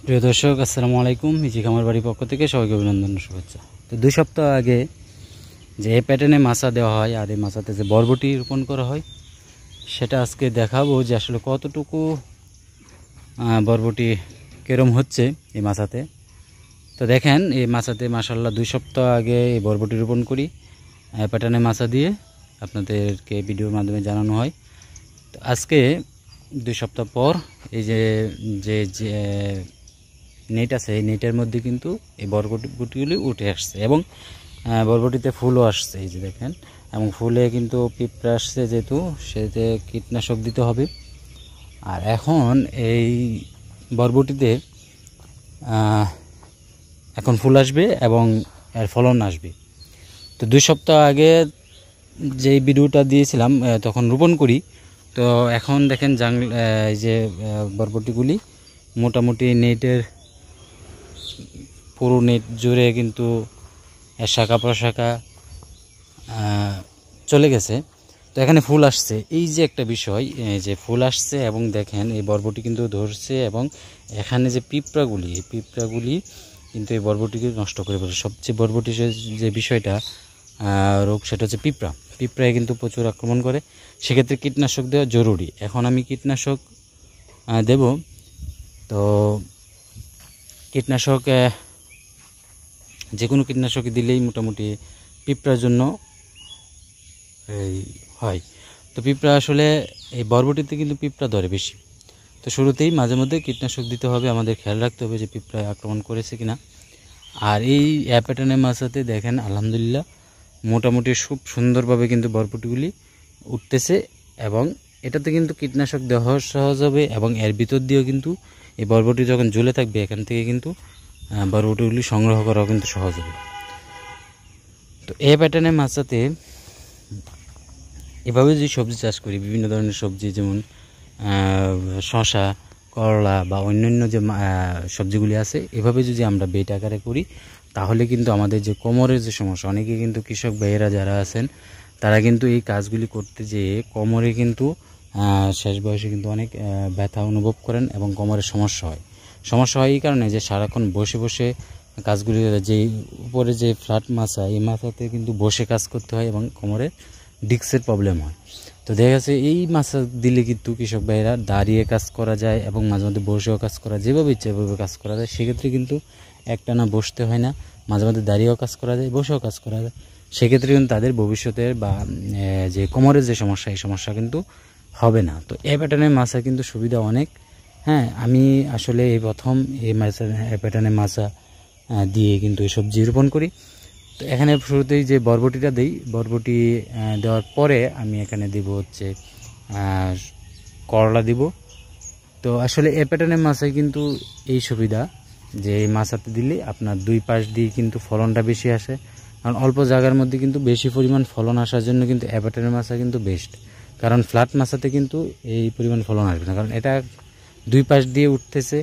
প্রিয় দর্শক, আসসালামু আলাইকুম। মিজি খামার বাড়ির পক্ষ থেকে সবাইকে অভিনন্দন ও শুভেচ্ছা। তো 2 সপ্তাহ আগে যে এই প্যাটার্নে মাছা দেওয়া হয় আর এই মাছাতে যে বরবটি রোপণ করা হয় সেটা আজকে দেখাবো যে আসলে কতটুকু বরবটি কেরম হচ্ছে এই মাছাতে। তো দেখেন, এই মাছাতে মাশাআল্লাহ 2 সপ্তাহ আগে এই বরবটি রোপণ করি প্যাটার্নে মাছা দিয়ে আপনাদেরকে ভিডিওর মাধ্যমে জানানো হয়। তো আজকে 2 সপ্তাহ পর এই যে নেট আছে, এই নেটের মধ্যে কিন্তু এই বরবটিগুলি উঠে আসছে এবং বরবটিতে ফুলও আসছে, এই যে দেখেন। এবং ফুলে কিন্তু পিঁপড়া আসছে, যেহেতু সেতে কীটনাশক দিতে হবে। আর এখন এই বরবটিতে এখন ফুল আসবে এবং এর ফলন আসবে। তো 2 সপ্তাহ আগে যেই ভিডিওটা দিয়েছিলাম তখন রোপণ করি। তো এখন দেখেন এই যে বরবটিগুলি মোটামুটি নেটের পুরো নেট জুড়ে কিন্তু শাখা প্রশাখা চলে গেছে। তো এখানে ফুল আসছে, এই যে একটা বিষয় যে ফুল আসছে এবং দেখেন এই বরবটি কিন্তু ধরছে এবং এখানে যে পিঁপড়াগুলি, এই পিঁপড়াগুলি কিন্তু এই বরবটিকে নষ্ট করে ফেলে। সবচেয়ে বরবটির যে বিষয়টা রোগ, সেটা হচ্ছে পিঁপড়ায় কিন্তু প্রচুর আক্রমণ করে। সেক্ষেত্রে কীটনাশক দেওয়া জরুরি। এখন আমি কীটনাশক দেব। তো কীটনাশক যে কোনো কীটনাশক দিলেই মোটামুটি পিঁপড়ার জন্য এই হয়। তো পিঁপড়া আসলে এই বরবটিতে কিন্তু পিঁপড়া ধরে বেশি। তো শুরুতেই মাঝে মধ্যে কীটনাশক দিতে হবে, আমাদের খেয়াল রাখতে হবে যে পিঁপড়ায় আক্রমণ করেছে কিনা। আর এই প্যাটার্নের মাছাতে দেখেন আলহামদুলিল্লাহ মোটামুটি খুব সুন্দরভাবে কিন্তু বরবটিগুলি উঠতেছে এবং এটাতে কিন্তু কীটনাশক দেওয়া সহজ হবে এবং এর ভিতর দিয়েও কিন্তু এই বরবটি যখন ঝুলে থাকবে এখান থেকে কিন্তু বরবটিগুলি সংগ্রহ করাও কিন্তু সহজ হবে। তো এই প্যাটার্নের মাছাতে এভাবে যদি সবজি চাষ করি, বিভিন্ন ধরনের সবজি যেমন শসা, করলা বা অন্যান্য যে সবজিগুলি আছে, এভাবে যদি আমরা বেড আকারে করি তাহলে কিন্তু আমাদের যে কোমরের যে সমস্যা, অনেকে কিন্তু কৃষক ভাইয়েরা যারা আছেন তারা কিন্তু এই কাজগুলি করতে যেয়ে কোমরে কিন্তু শেষ বয়সে কিন্তু অনেক ব্যথা অনুভব করেন এবং কোমরের সমস্যা হয় এই কারণে যে সারাক্ষণ বসে বসে কাজগুলি, যে উপরে যে ফ্ল্যাট মাছা, এই মাছাতে কিন্তু বসে কাজ করতে হয় এবং কোমরে ডিস্কের প্রবলেম হয়। তো দেখা যাচ্ছে এই মাছা দিলে কিন্তু কৃষক ভাইরা দাঁড়িয়ে কাজ করা যায় এবং মাঝে মধ্যে বসেও কাজ করা, যেভাবে ইচ্ছে এভাবে কাজ করা যায়। সেক্ষেত্রে কিন্তু একটানা বসতে হয় না, মাঝে মধ্যে দাঁড়িয়েও কাজ করা যায়, বসেও কাজ করা যায়। সেক্ষেত্রে কিন্তু তাদের ভবিষ্যতের বা যে কোমরের যে সমস্যা, এই সমস্যা কিন্তু হবে না। তো এই প্যাটার্নের মাছা কিন্তু সুবিধা অনেক। হ্যাঁ, আমি আসলে এই প্রথম এই প্যাটার্নের মাছা দিয়ে কিন্তু এই সবজি রোপণ করি। তো এখানে শুরুতেই যে বরবটিটা দিই, বরবটি দেওয়ার পরে আমি এখানে দিব হচ্ছে করলা দিব। তো আসলে এই প্যাটার্নের মাছায় কিন্তু এই সুবিধা যে এই মাছাতে দিলে আপনার 2 পাশ দিয়ে কিন্তু ফলনটা বেশি আসে। কারণ অল্প জায়গার মধ্যে কিন্তু বেশি পরিমাণ ফলন আসার জন্য কিন্তু এই প্যাটার্নের মাছা কিন্তু বেস্ট। কারণ ফ্ল্যাট মাছাতে কিন্তু এই পরিমাণ ফলন আসবে না, কারণ এটা 2 পাশ দিয়ে উঠতেছে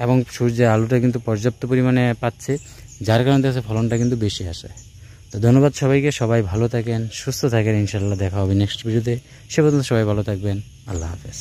এবং সূর্যের আলোটা কিন্তু পর্যাপ্ত পরিমাণে পাচ্ছে, যার কারণে ফলনটা কিন্তু বেশি আসে। তো ধন্যবাদ সবাইকে, সবাই ভালো থাকেন, সুস্থ থাকেন। ইনশাআল্লাহ দেখা হবে নেক্সট ভিডিওতে। সে পর্যন্ত সবাই ভালো থাকবেন। আল্লাহ হাফেজ।